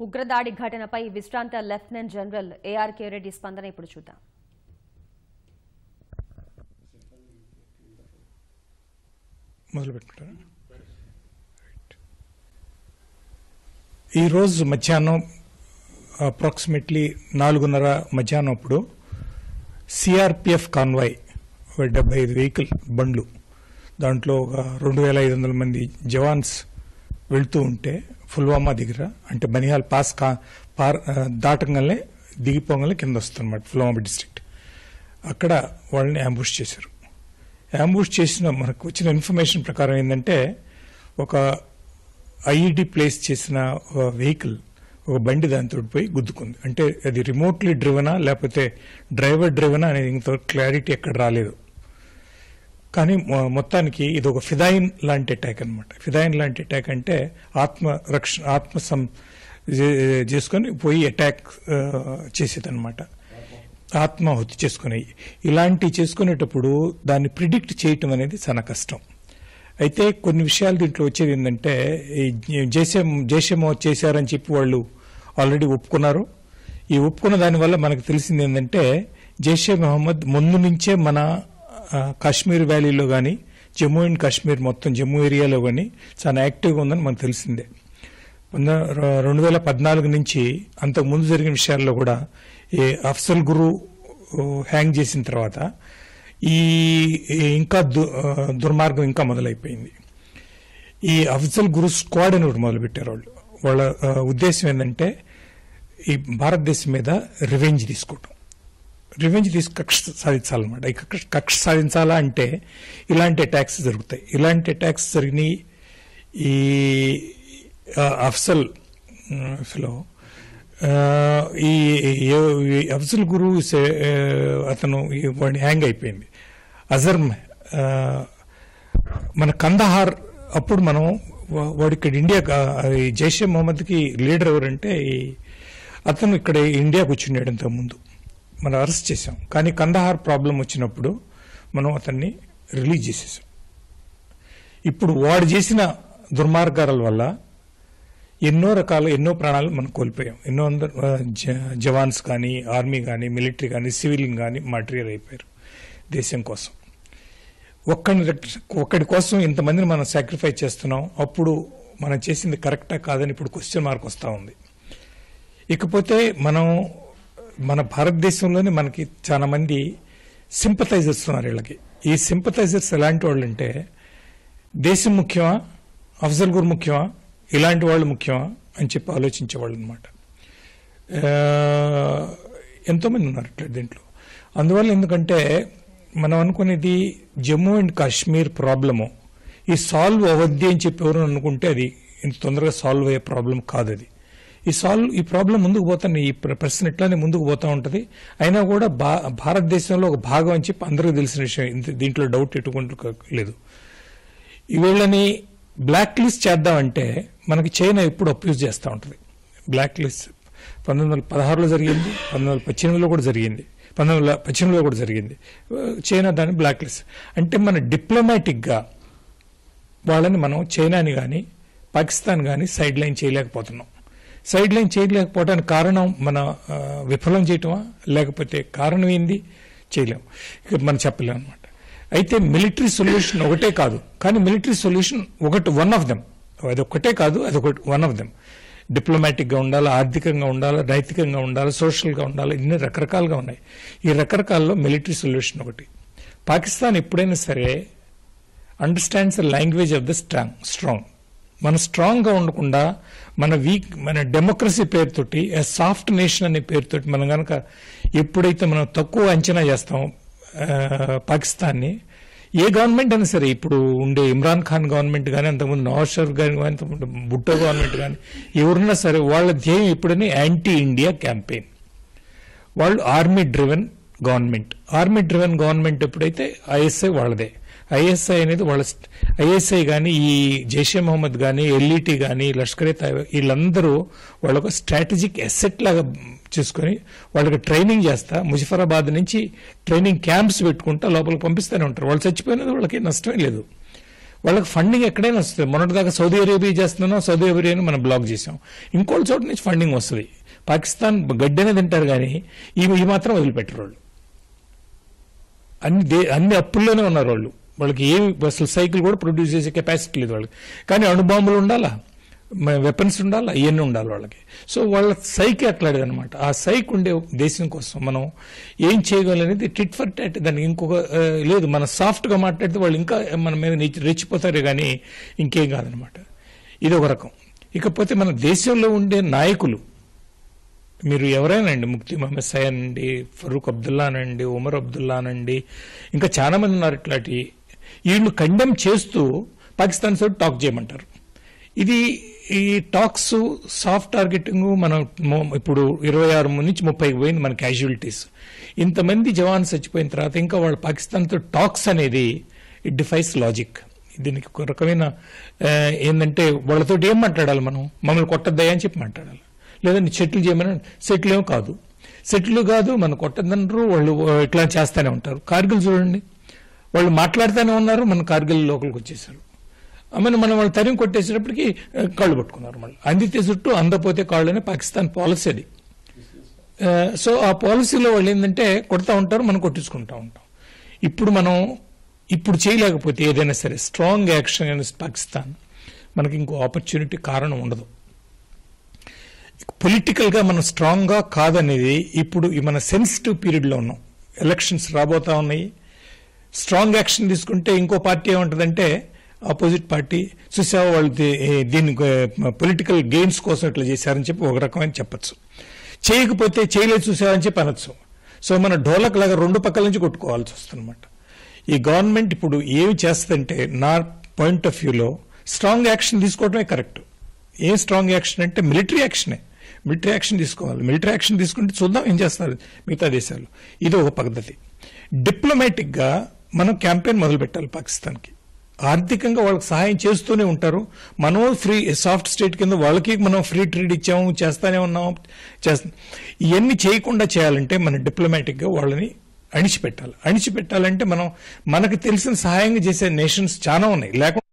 ఉగ్రదాడి ఘటనపై విశ్రాంత లెఫ్టినెంట్ జనరల్ ఏఆర్కే రెడ్డి స్పందన ఇప్పుడు చూద్దాం. ఈరోజు మధ్యాహ్నం అప్రాక్సిమేట్లీ 4:30 మధ్యాహ్నం అప్పుడు సిఆర్పిఎఫ్ కాన్వాయ్ 75 వెహికల్ బండ్లు దాంట్లో 2500 మంది జవాన్స్ వెళ్తూ ఉంటే పుల్వామా దగ్గర అంటే బనిహాల్ పాస్ దాటంగానే దిగిపోగానే కింద వస్తుందన్నమాట పుల్వామా డిస్ట్రిక్ట్. అక్కడ వాళ్ళని అంబుష్ చేశారు. అంబుష్ చేసిన మనకు వచ్చిన ఇన్ఫర్మేషన్ ప్రకారం ఏంటంటే ఒక ఐఈడి ప్లేస్ చేసిన వెహికల్ ఒక బండి దాంతో పోయి గుద్దుకుంది. అంటే అది రిమోట్లీ డ్రివనా లేకపోతే డ్రైవర్ డ్రివనా అనేది ఇంత క్లారిటీ ఎక్కడ రాలేదు. కానీ మొత్తానికి ఇది ఒక ఫిదాయిన్ లాంటి అటాక్ అనమాట. ఫిదాయిన్ లాంటి అటాక్ అంటే ఆత్మ చేసుకొని పోయి అటాక్ చేసేదన్నమాట. ఆత్మాహుతి చేసుకునే ఇలాంటివి చేసుకునేటప్పుడు దాన్ని ప్రిడిక్ట్ చేయటం అనేది చాలా కష్టం. అయితే కొన్ని విషయాలు దీంట్లో వచ్చేది ఏంటంటే జైషే మొహమ్మద్ చేశారని చెప్పి వాళ్ళు ఆల్రెడీ ఒప్పుకున్నారు. ఈ ఒప్పుకున్న దానివల్ల మనకు తెలిసింది ఏంటంటే జైషే మొహమ్మద్ ముందు నుంచే మన కాశ్మీర్ వ్యాలీలో కానీ జమ్మూ అండ్ కాశ్మీర్ మొత్తం జమ్మూ ఏరియాలో కానీ చాలా యాక్టివ్గా ఉందని మనకు తెలిసిందే. 2014 నుంచి అంతకు ముందు జరిగిన విషయాల్లో కూడా ఈ అఫ్జల్ గురు హ్యాంగ్ చేసిన తర్వాత ఈ ఇంకా దుర్మార్గం ఇంకా మొదలైపోయింది. ఈ అఫ్జల్ గురు స్క్వాడ్ అని ఒకటి మొదలుపెట్టారు వాళ్ళు. వాళ్ళ ఉద్దేశం ఏంటంటే ఈ భారతదేశం మీద రివెంజ్ తీసుకోవటం. రివెంజ్ కక్ష సాధించాలన్నమాట. ఈ కక్ష సాధించాలా అంటే ఇలాంటి అటాక్స్ జరుగుతాయి. ఇలాంటి అటాక్స్ జరిగినాయి. ఈ అఫ్జల్ ఈ అఫ్జల్ గురు అతను వాడిని హ్యాంగ్ అయిపోయింది. అజర్ మన కందహార్ అప్పుడు మనం వాడు ఇక్కడ ఇండియా జైషే మొహమ్మద్కి లీడర్ ఎవరంటే అతను ఇక్కడ ఇండియాకు వచ్చినాడు. ఇంతకు ముందు మనం అరెస్ట్ చేశాం. కానీ కందహార్ ప్రాబ్లం వచ్చినప్పుడు మనం అతన్ని రిలీజ్ చేసేసాం. ఇప్పుడు వాడు చేసిన దుర్మార్గాల వల్ల ఎన్నో ప్రాణాలు మనం కోల్పోయాం. ఎన్నో జవాన్స్ కానీ ఆర్మీ కానీ మిలిటరీ కానీ సివిలియన్ కానీ మర్డర్ అయిపోయారు దేశం కోసం. ఒక్కడి కోసం ఇంతమందిని మనం సాక్రిఫైస్ చేస్తున్నాం. అప్పుడు మనం చేసింది కరెక్టా కాదని ఇప్పుడు క్వశ్చన్ మార్క్ వస్తూ ఉంది. ఇకపోతే మన భారతదేశంలోనే మనకి చాలా మంది సింపథైజర్స్ ఉన్నారు. వీళ్ళకి ఈ సింపథైజర్స్ ఎలాంటి వాళ్ళు అంటే దేశం ముఖ్యమా, అఫ్జల్ గురు ముఖ్యమా, ఇలాంటి వాళ్ళు ముఖ్యమా అని చెప్పి ఆలోచించేవాళ్ళు అనమాట. ఎంతోమంది ఉన్నారు ఇట్లా దీంట్లో. అందువల్ల ఎందుకంటే మనం అనుకునేది జమ్మూ అండ్ కాశ్మీర్ ప్రాబ్లము ఈ సాల్వ్ అవద్ది అని చెప్పి ఎవరు అనుకుంటే అది ఇంత తొందరగా సాల్వ్ అయ్యే ప్రాబ్లం కాదు. అది ఈ ప్రాబ్లం ముందుకు పోతాను. ఈ ప్రశ్న ఇట్లానే ముందుకు పోతూ ఉంటుంది. అయినా కూడా భారతదేశంలో ఒక భాగం అని చెప్పి అందరికీ తెలిసిన విషయం. దీంట్లో డౌట్ ఎట్టుకుంటూ లేదు. వీళ్ళని బ్లాక్ లిస్ట్ చేద్దామంటే మనకి చైనా ఎప్పుడు అప్యూజ్ చేస్తూ ఉంటుంది. బ్లాక్ లిస్ట్ 1916లో జరిగింది, 1918లో కూడా జరిగింది, 1918లో కూడా జరిగింది. చైనా దాన్ని బ్లాక్ లిస్ట్ అంటే మన డిప్లొమాటిక్గా వాళ్ళని మనం చైనాని కానీ పాకిస్తాన్ కానీ సైడ్ లైన్ చేయలేకపోతున్నాం. సైడ్ లైన్ చేయలేకపోవడానికి కారణం మన విఫలం చేయటమా లేకపోతే కారణం ఏంది చేయలేము, మనం చెప్పలేము అనమాట. అయితే మిలిటరీ సొల్యూషన్ ఒకటే కాదు, కానీ military solution one of them. అది ఒక్కటే కాదు, అది వన్ ఆఫ్ దెమ్. డిప్లొమాటిక్గా ఉండాలి, ఆర్థికంగా ఉండాలి, నైతికంగా ఉండాలి, సోషల్గా ఉండాలి, ఇన్ని రకరకాలుగా ఉన్నాయి. ఈ రకరకాల్లో మిలిటరీ సొల్యూషన్ ఒకటి. పాకిస్తాన్ ఎప్పుడైనా సరే understands the language of the strong. మనం స్ట్రాంగ్గా ఉండకుండా మన డెమోక్రసీ పేరుతోటి సాఫ్ట్ నేషన్ అనే పేరుతోటి మనం కనుక ఎప్పుడైతే మనం తక్కువ అంచనా చేస్తాం పాకిస్తాన్ని, ఏ గవర్నమెంట్ అయినా సరే, ఇప్పుడు ఉండే ఇమ్రాన్ ఖాన్ గవర్నమెంట్ కానీ, అంతకుముందు నవాజ్ షరీఫ్ కానీ, అంతకుముందు భుట్టో గవర్నమెంట్ కానీ, ఎవరున్నా సరే వాళ్ళ ధ్యేయం ఎప్పుడైనా యాంటీ ఇండియా క్యాంపెయిన్. వాళ్ళు ఆర్మీ డ్రివెన్ గవర్నమెంట్ ఎప్పుడైతే ఐఎస్ఐ వాళ్ళదే. ఐఎస్ఐ అనేది ఐఎస్ఐ కానీ ఈ జైషే మొహమ్మద్ కానీ ఎల్ఈటీ కానీ లష్కరే తైబా వీళ్ళందరూ వాళ్ళొక స్ట్రాటజిక్ అసెట్ లాగా చూసుకొని వాళ్ళకి ట్రైనింగ్ చేస్తా ముజఫరాబాద్ నుంచి ట్రైనింగ్ క్యాంప్స్ పెట్టుకుంటా లోపలికి పంపిస్తూనే ఉంటారు. వాళ్ళు చచ్చిపోయినది వాళ్ళకి నష్టమే లేదు. వాళ్ళకి ఫండింగ్ ఎక్కడైనా వస్తుంది. మొన్నటిదాకా సౌదీ అరేబియా చేస్తున్నాం, సౌదీ అరేబియాని మనం బ్లాక్ చేసాం. ఇంకోటి చోట నుంచి ఫండింగ్ వస్తుంది. పాకిస్తాన్ గడ్డనే తింటారు కానీ ఈ మాత్రం వదిలిపెట్టరు వాళ్ళు. అన్ని అప్పుల్లోనే ఉన్నారు వాళ్ళు. వాళ్ళకి అసలు సైకిల్ కూడా ప్రొడ్యూస్ చేసే కెపాసిటీ లేదు వాళ్ళకి. కానీ అణుబాంబులు ఉండాలా, వెపన్స్ ఉండాలా, ఇవన్నీ ఉండాలి వాళ్ళకి. సో వాళ్ళ సైకి అట్లాడేదనమాట. ఆ సైక్ ఉండే దేశం కోసం మనం ఏం చేయగలం అనేది టిట్ ఫర్ టాట్. దానికి ఇంకొక లేదు, మనం సాఫ్ట్గా మాట్లాడితే వాళ్ళు ఇంకా మన మీద రెచ్చిపోతారే కానీ ఇంకేం కాదనమాట. ఇది ఒక రకం. ఇకపోతే మన దేశంలో ఉండే నాయకులు, మీరు ఎవరైనా అండి, ముఫ్తీ మహమ్మద్ సయన్ అండి, ఫరూక్ అబ్దుల్లా అనండి, ఉమర్ అబ్దుల్లా అనండి, ఇంకా చాలా మంది ఉన్నారు ఇట్లాంటి. వీళ్ళు కండెమ్ చేస్తూ పాకిస్తాన్ తోటి టాక్ చేయమంటారు. ఈ టాక్స్ సాఫ్ట్ టార్గెటింగ్ మనం ఇప్పుడు 26 నుంచి 30 పోయింది మన క్యాజువాలిటీస్. ఇంతమంది జవాన్ చచ్చిపోయిన తర్వాత ఇంకా వాళ్ళు పాకిస్తాన్తో టాక్స్ అనేది ఇట్ డిఫైస్ లాజిక్. దీనికి ఒక రకమైన ఏంటంటే వాళ్ళతో ఏం మాట్లాడాలి, మనం మమ్మల్ని కొట్టద్దయ్యా అని చెప్పి మాట్లాడాలి. లేదంటే సెటిల్ చేయమని, సెటిల్ ఏమో కాదు, సెటిల్ కాదు, మనం కొట్టద్దనరు. వాళ్ళు ఇట్లా చేస్తూనే ఉంటారు. కార్గిల్ చూడండి, వాళ్ళు మాట్లాడుతూనే ఉన్నారు, మన కార్గిల్ లోపలికి వచ్చేసారు. మనం వాళ్ళు తరిమి కొట్టేసేటప్పటికి కాళ్ళు పట్టుకున్నారు. మళ్ళీ అందితే చుట్టూ అందపోతే కాళ్ళు అనే పాకిస్తాన్ పాలసీ అది. సో ఆ పాలసీలో వాళ్ళు ఏంటంటే కొడతా ఉంటారు, మనం కొట్టించుకుంటా ఉంటాం. ఇప్పుడు చేయలేకపోతే ఏదైనా సరే స్ట్రాంగ్ యాక్షన్ అగైన్స్ట్ పాకిస్తాన్ మనకి ఇంకో ఆపర్చునిటీ కారణం ఉండదు. పొలిటికల్ గా మనం స్ట్రాంగ్ గా కాదనేది ఇప్పుడు మన సెన్సిటివ్ పీరియడ్ లో ఉన్నాం. ఎలక్షన్స్ రాబోతా ఉన్నాయి. స్ట్రాంగ్ యాక్షన్ తీసుకుంటే ఇంకో పార్టీ ఏమంటదంటే ఆపోజిట్ పార్టీ చూసావా వాళ్ళు దీన్ని పొలిటికల్ గెయిన్స్ కోసం ఇట్లా చేశారని చెప్పి ఒక రకమైన చెప్పచ్చు. చేయకపోతే చేయలేదు చూసావని చెప్పి అనొచ్చు. సో మన ఢోలక్ లాగా రెండు పక్కల నుంచి కొట్టుకోవాల్సి వస్తుందన్నమాట. ఈ గవర్నమెంట్ ఇప్పుడు ఏమి చేస్తుందంటే నా పాయింట్ ఆఫ్ వ్యూలో స్ట్రాంగ్ యాక్షన్ తీసుకోవడమే కరెక్ట్. ఏం స్ట్రాంగ్ యాక్షన్ అంటే మిలిటరీ యాక్షనే. మిలిటరీ యాక్షన్ తీసుకోవాలి. మిలిటరీ యాక్షన్ తీసుకుంటే చూద్దాం ఏం చేస్తారు మిగతా దేశాలు. ఇది ఒక పద్ధతి. డిప్లొమాటిక్ గా మనం క్యాంపెయిన్ మొదలు పెట్టాలి పాకిస్తాన్కి. ఆర్థికంగా వాళ్ళకి సహాయం చేస్తూనే ఉంటారు. మనం ఫ్రీ సాఫ్ట్ స్టేట్ కింద వాళ్ళకి మనం ఫ్రీ ట్రేడ్ ఇచ్చాము, చేస్తానే ఉన్నాము. ఇవన్నీ చేయకుండా చేయాలంటే మనం డిప్లొమాటిక్ గా వాళ్ళని అణిచిపెట్టాలి. అణిచిపెట్టాలంటే మనకు తెలిసిన సహాయంగా చేసే నేషన్స్ చాలా ఉన్నాయి. లేకుండా